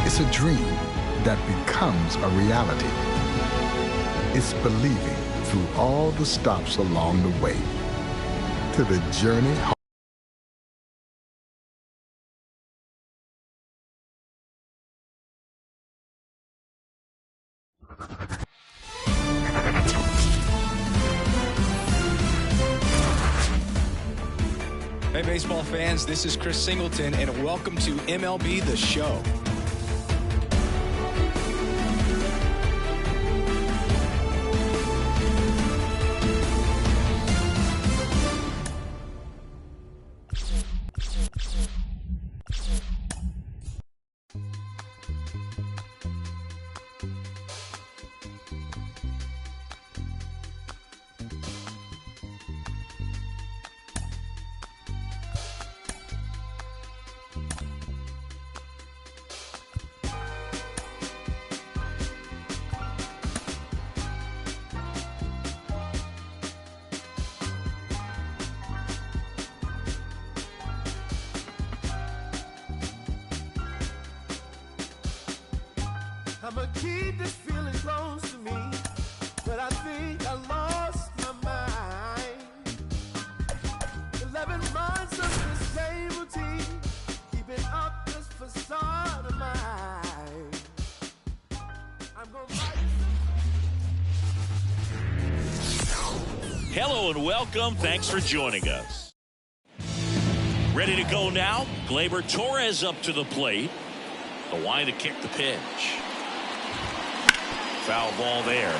It's a dream that becomes a reality. It's believing through all the stops along the way to the journey home. Hey, baseball fans, this is Chris Singleton, and welcome to MLB The Show. I'ma keep this feeling close to me, but I think I lost my mind. 11 months of the same routine, keeping up this facade of mine. I'm gonna Hello and welcome. Thanks for joining us. Ready to go now. Gleyber Torres up to the plate. The line to kick the pitch. Foul ball there.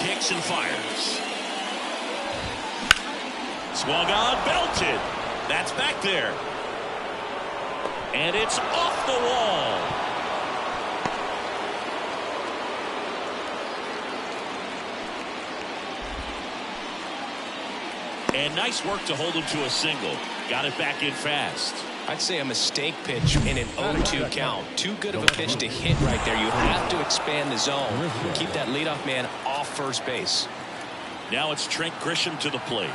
Kicks and fires. Swung on, belted. That's back there. And it's off the wall. And nice work to hold him to a single. Got it back in fast. I'd say a mistake pitch in an 0-2 count. Too good of a pitch to hit right there. You have to expand the zone. Keep that leadoff man off first base. Now it's Trent Grisham to the plate.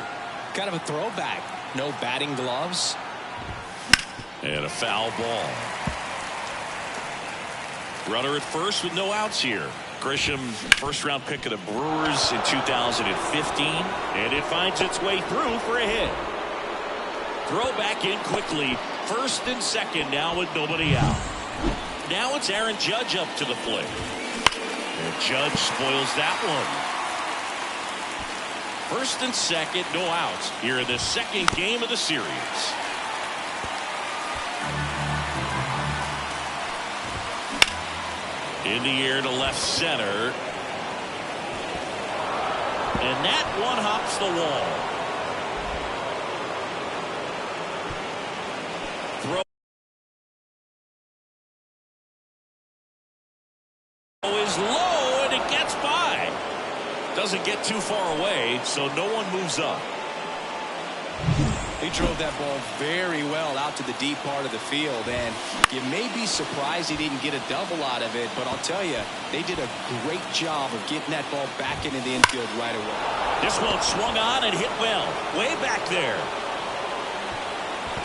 Kind of a throwback. No batting gloves. And a foul ball. Runner at first with no outs here. Grisham, first-round pick of the Brewers in 2015, and it finds its way through for a hit. Throw back in quickly. First and second now with nobody out. Now it's Aaron Judge up to the plate. And Judge spoils that one. First and second, no outs here in the second game of the series. In the air to left center. And that one hops the wall. Throw is low and it gets by. Doesn't get too far away, so no one moves up. He drove that ball very well out to the deep part of the field, and you may be surprised he didn't get a double out of it, but I'll tell you, they did a great job of getting that ball back into the infield right away. This one swung on and hit well. Way back there.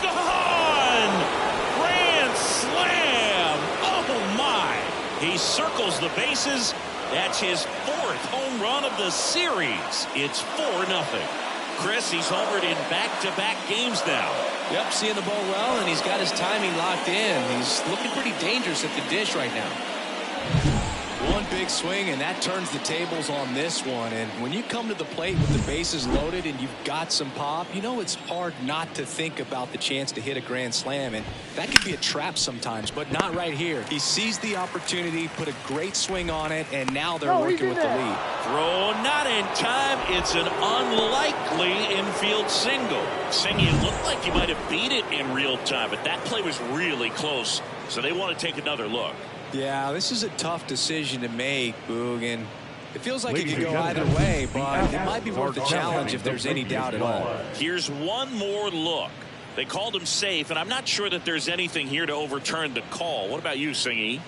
Gone! Grand slam! Oh, my! He circles the bases. That's his fourth home run of the series. It's 4-0. Chris, he's homered in back-to-back games now. Yep, seeing the ball well, and he's got his timing locked in. He's looking pretty dangerous at the dish right now. One big swing, and that turns the tables on this one. And when you come to the plate with the bases loaded and you've got some pop, you know it's hard not to think about the chance to hit a grand slam. And that could be a trap sometimes, but not right here. He seized the opportunity, put a great swing on it, and now they're working with the lead. Throw not in time. It's an unlikely infield single. Singy, it looked like he might have beat it in real time, but that play was really close. So they want to take another look. Yeah, this is a tough decision to make, Boog, and it feels like it could go either way, but it might be worth the challenge if there's any doubt at all. Here's one more look. They called him safe, and I'm not sure that there's anything here to overturn the call. What about you, Singy?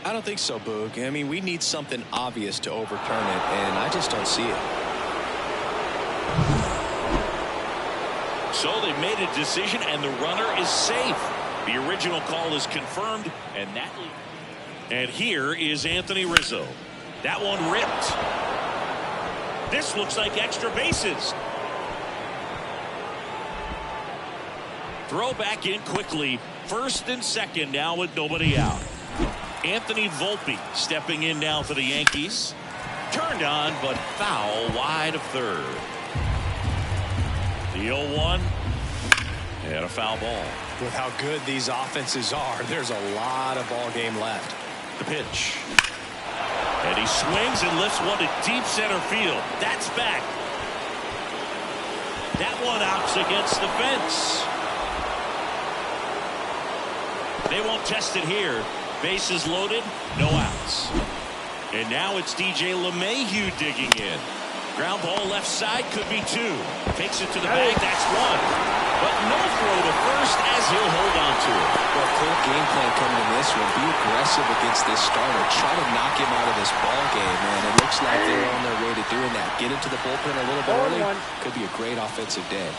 I don't think so, Boog. I mean, we need something obvious to overturn it, and I just don't see it. So they made a decision, and the runner is safe. The original call is confirmed, and here is Anthony Rizzo. That one ripped. This looks like extra bases. Throw back in quickly. First and second now with nobody out. Anthony Volpe stepping in now for the Yankees. Turned on, but foul wide of third. The 0-1. And a foul ball. With how good these offenses are, there's a lot of ball game left. The pitch. And he swings and lifts one to deep center field. That's back. That one outs against the fence. They won't test it here. Bases loaded, no outs. And now it's DJ LeMahieu digging in. Ground ball left side, could be two. Takes it to the bag, that's one. But no throw to first as he'll hold on to it. Well, full game plan coming in this one. Be aggressive against this starter. Try to knock him out of this ball game, man. It looks like they're on their way to doing that. Get into the bullpen a little bit early. Could be a great offensive day.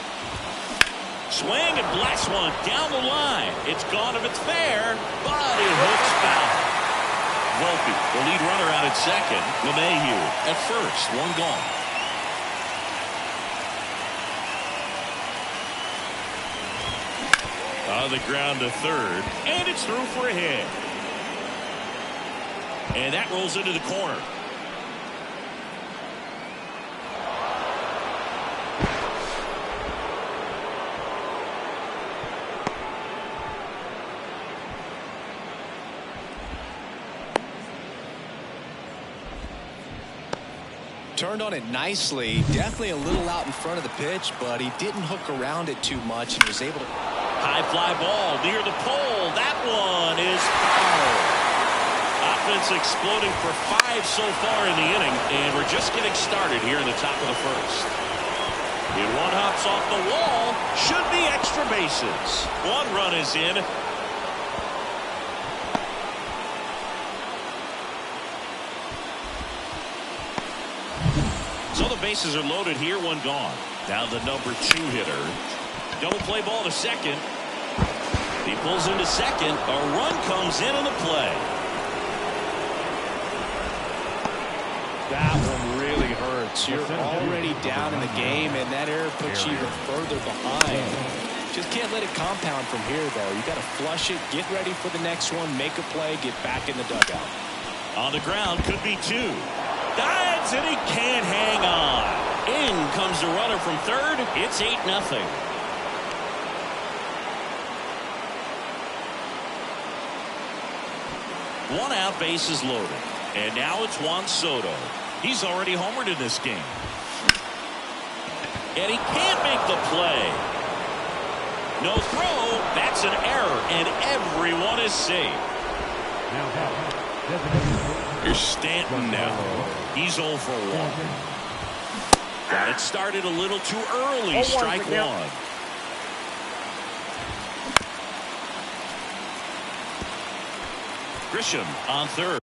Swing and blast one down the line. It's gone if it's fair, but it hooks foul. Volpe, the lead runner out at second. LeMahieu at first, one gone. On the ground to third, and it's through for a hit. And that rolls into the corner. Turned on it nicely. Definitely a little out in front of the pitch, but he didn't hook around it too much and was able to. High fly ball near the pole. That one is foul. Offense exploding for 5 so far in the inning, and we're just getting started here in the top of the first. And one hops off the wall. Should be extra bases. One run is in. So the bases are loaded here, one gone. Now the number 2 hitter. Double play ball to second. He pulls into second. A run comes in on the play. That one really hurts. You're already down in the game, and that error puts you even further behind. Just can't let it compound from here, though. You got to flush it, get ready for the next one, make a play, get back in the dugout. On the ground, could be 2. Dives, and he can't hang on. In comes the runner from third. It's 8-0. One out, bases loaded. And now it's Juan Soto. He's already homered in this game. And he can't make the play. No throw. That's an error, and everyone is safe. Here's Stanton now. He's 0 for 1. Got it started a little too early. Strike one. Grisham on third.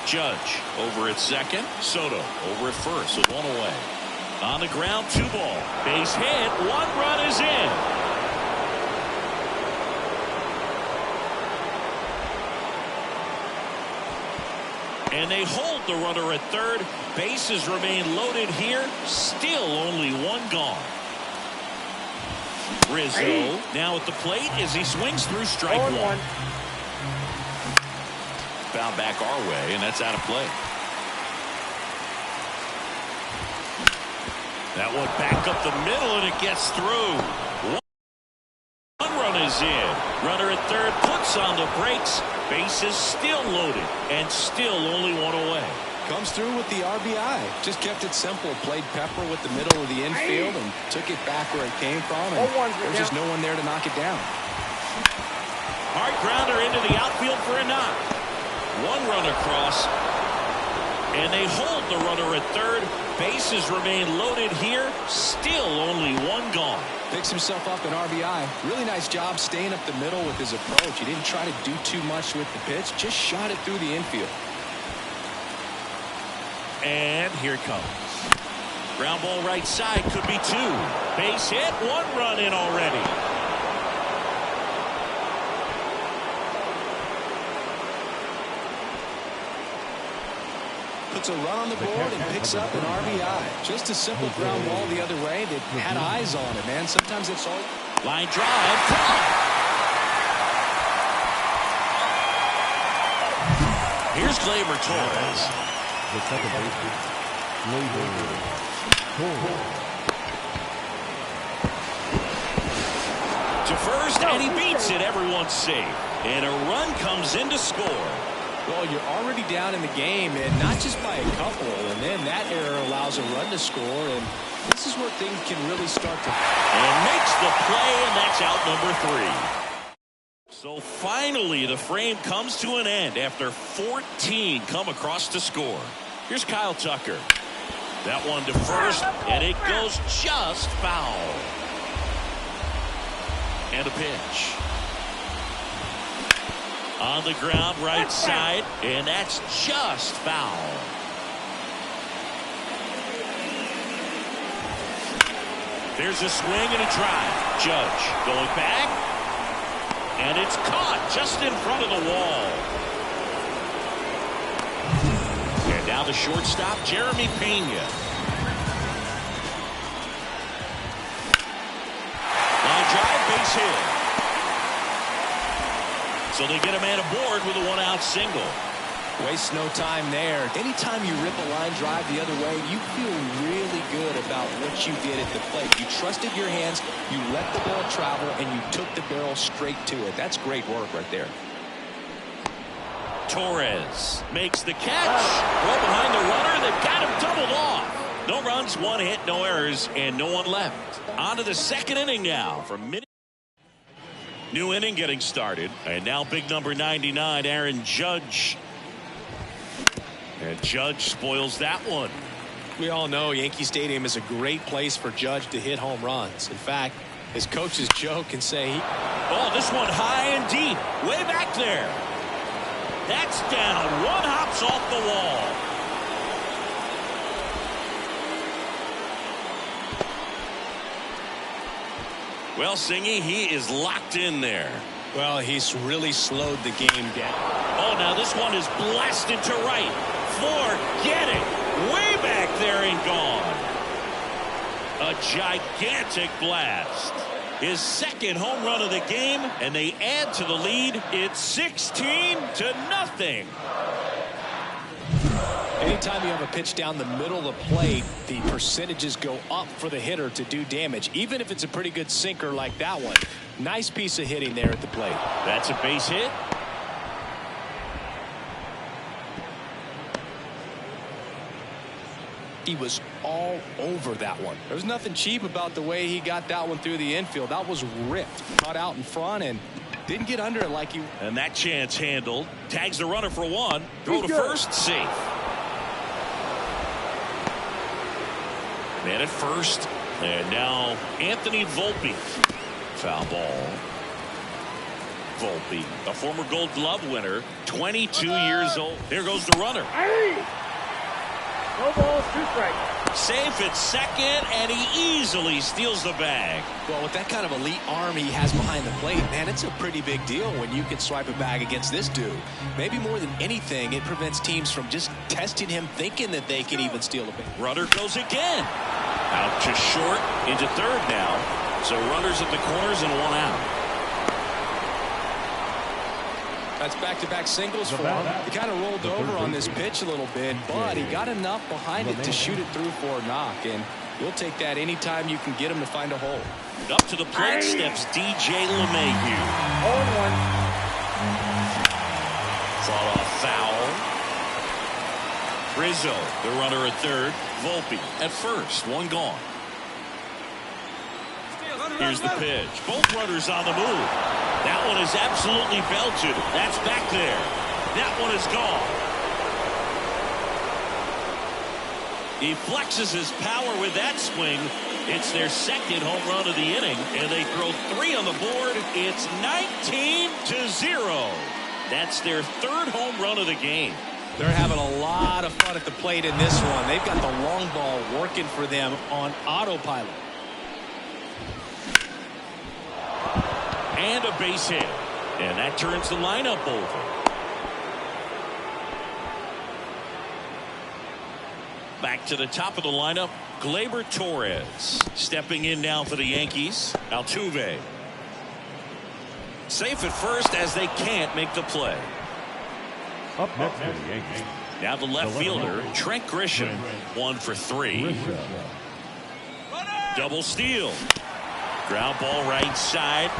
Judge over at second. Soto over at first with one away. On the ground, 2 ball. Base hit. 1 run is in. And they hold the runner at third. Bases remain loaded here. Still only 1 gone. Rizzo now at the plate as he swings through strike 1. Foul back our way, and that's out of play. That one back up the middle, and it gets through. 1 run is in. Runner at third puts on the brakes. Bases still loaded, and still only 1 away. Comes through with the RBI. Just kept it simple. Played pepper with the middle of the infield and took it back where it came from. And there's just no one there to knock it down. Hard grounder into the outfield for a knock. 1 run across. And they hold the runner at third. Bases remain loaded here. Still only 1 gone. Picks himself up an RBI. Really nice job staying up the middle with his approach. He didn't try to do too much with the pitch. Just shot it through the infield. And here it comes. Ground ball right side, could be 2. Base hit, 1 run in already. Puts a run on the board and picks up an RBI. Just a simple ground ball the other way that had eyes on it, man. Sometimes it's all... Line drive, caught. Here's Gleyber Torres. To first, and he beats it. Everyone's safe. And a run comes in to score. Well, you're already down in the game, and not just by a couple. And then that error allows a run to score. And this is where things can really start to... And makes the play, and that's out number 3. So finally, the frame comes to an end after 14 come across to score. Here's Kyle Tucker. That one to first, and it goes just foul. And a pitch. On the ground, right side, and that's just foul. There's a swing and a drive. Judge going back, and it's caught just in front of the wall. And now the shortstop, Jeremy Pena. Line drive, base hit. So they get a man aboard with a 1-out single. Waste no time there. Anytime you rip a line drive the other way, you feel really good about what you did at the plate. You trusted your hands, you let the ball travel, and you took the barrel straight to it. That's great work right there. Torres makes the catch. Well behind the runner. They've got him doubled off. No runs, 1 hit, no errors, and no one left. On to the second inning now from mid. New inning getting started. And now big number 99, Aaron Judge. And Judge spoils that one. We all know Yankee Stadium is a great place for Judge to hit home runs. In fact, his coaches joke and say, oh, this one high and deep. Way back there. That's down. 1 hops off the wall. Well, Singy, he is locked in there. Well, he's really slowed the game down. Oh, now this one is blasted to right. Forget it. Way back there and gone. A gigantic blast. His second home run of the game, and they add to the lead. It's 16-0. Anytime you have a pitch down the middle of the plate, the percentages go up for the hitter to do damage, even if it's a pretty good sinker like that one. Nice piece of hitting there at the plate. That's a base hit. He was all over that one. There was nothing cheap about the way he got that one through the infield. That was ripped. Caught out in front and didn't get under it like he... And that chance handled. Tags the runner for 1. Throw to first. Safe. Man at first. And now Anthony Volpe. Foul ball. Volpe, a former Gold Glove winner, 22 years old. Here goes the runner. No balls, 2 strikes. Safe at second, and he easily steals the bag. Well, with that kind of elite arm he has behind the plate, man, it's a pretty big deal when you can swipe a bag against this dude. Maybe more than anything, it prevents teams from just testing him, thinking that they can even steal a bag. Runner goes again. Out to short, into third now. So runners at the corners and 1 out. That's back-to-back singles for him. He kind of rolled over on this pitch a little bit, but he got enough behind it to shoot it through for a knock, and you'll take that anytime you can get him to find a hole. Up to the plate steps DJ LeMahieu. 0-1. Fought off foul. Rizzo, the runner at third. Volpe at first. 1 gone. Here's the pitch. Both runners on the move. That one is absolutely belted. That's back there. That one is gone. He flexes his power with that swing. It's their second home run of the inning, and they throw 3 on the board. It's 19-0. That's their 3rd home run of the game. They're having a lot of fun at the plate in this one. They've got the long ball working for them on autopilot. And a base hit. And that turns the lineup over. Back to the top of the lineup, Gleyber Torres. Stepping in now for the Yankees, Altuve. Safe at first as they can't make the play. Up next for the Yankees. Now the left fielder, Trent Grisham. 1 for 3. Double steal. Ground ball right side.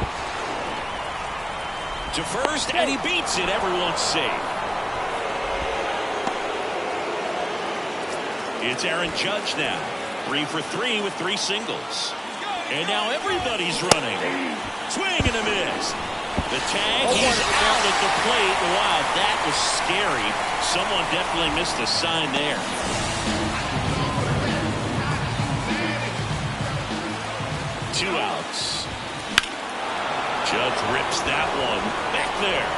To first, and he beats it. Everyone's safe. It's Aaron Judge now. 3 for 3 with 3 singles. And now everybody's running. Swing and a miss. The tag, he's out at the plate. Wow, that was scary. Someone definitely missed a sign there. Two outs. Judge rips that one back there.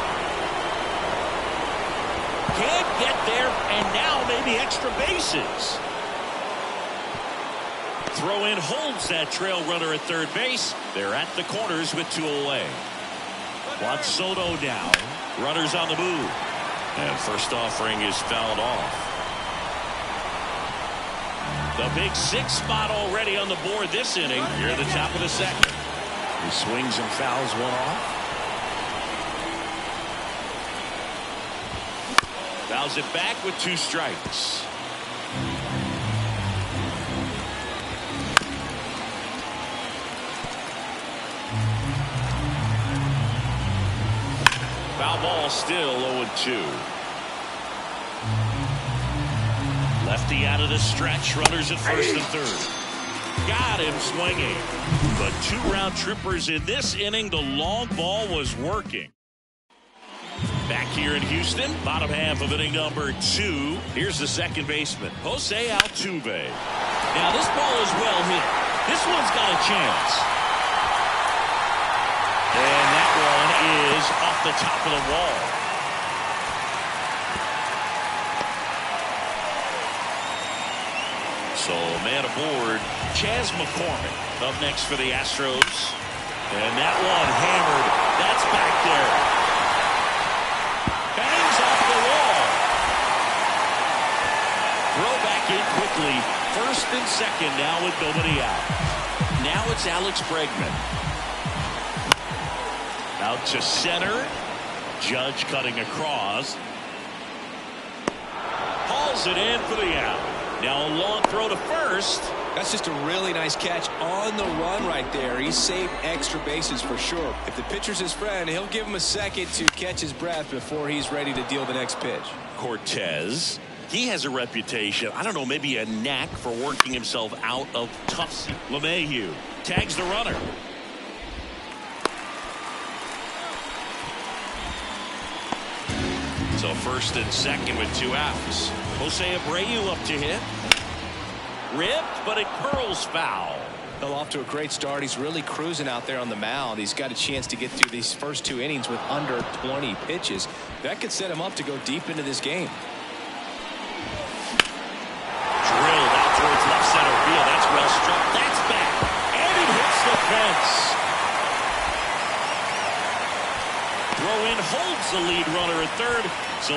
Can't get there, and now maybe extra bases. Throw in holds that trail runner at third base. They're at the corners with 2 away. Juan Soto down. Runners on the move. And first offering is fouled off. The big 6 spot already on the board this inning. Here at the top of the second. He swings and fouls one off. Fouls it back with 2 strikes. Foul ball still 0-2. Lefty out of the stretch. Runners at first and third. Got him swinging. But 2 round trippers in this inning. The long ball was working. Back here in Houston, bottom half of inning number 2. Here's the second baseman, Jose Altuve. Now this ball is well hit. This one's got a chance. And that one is off the top of the wall. So man aboard, Chas McCormick up next for the Astros. And that one hammered. That's back there. Bangs off the wall. Throw back in quickly. First and second now with nobody out. Now it's Alex Bregman. Out to center. Judge cutting across. Hauls it in for the out. Now a long throw to first. That's just a really nice catch on the run right there. He saved extra bases for sure. If the pitcher's his friend, he'll give him a second to catch his breath before he's ready to deal the next pitch. Cortez, he has a reputation, I don't know, maybe a knack for working himself out of tough. LeMahieu tags the runner. So first and second with 2 outs. Jose Abreu up to hit. Ripped, but it curls foul. Well, off to a great start. He's really cruising out there on the mound. He's got a chance to get through these first 2 innings with under 20 pitches. That could set him up to go deep into this game. Drilled out towards left center field. That's well struck. That's back. And it hits the fence. Throw in holds the lead runner at third. So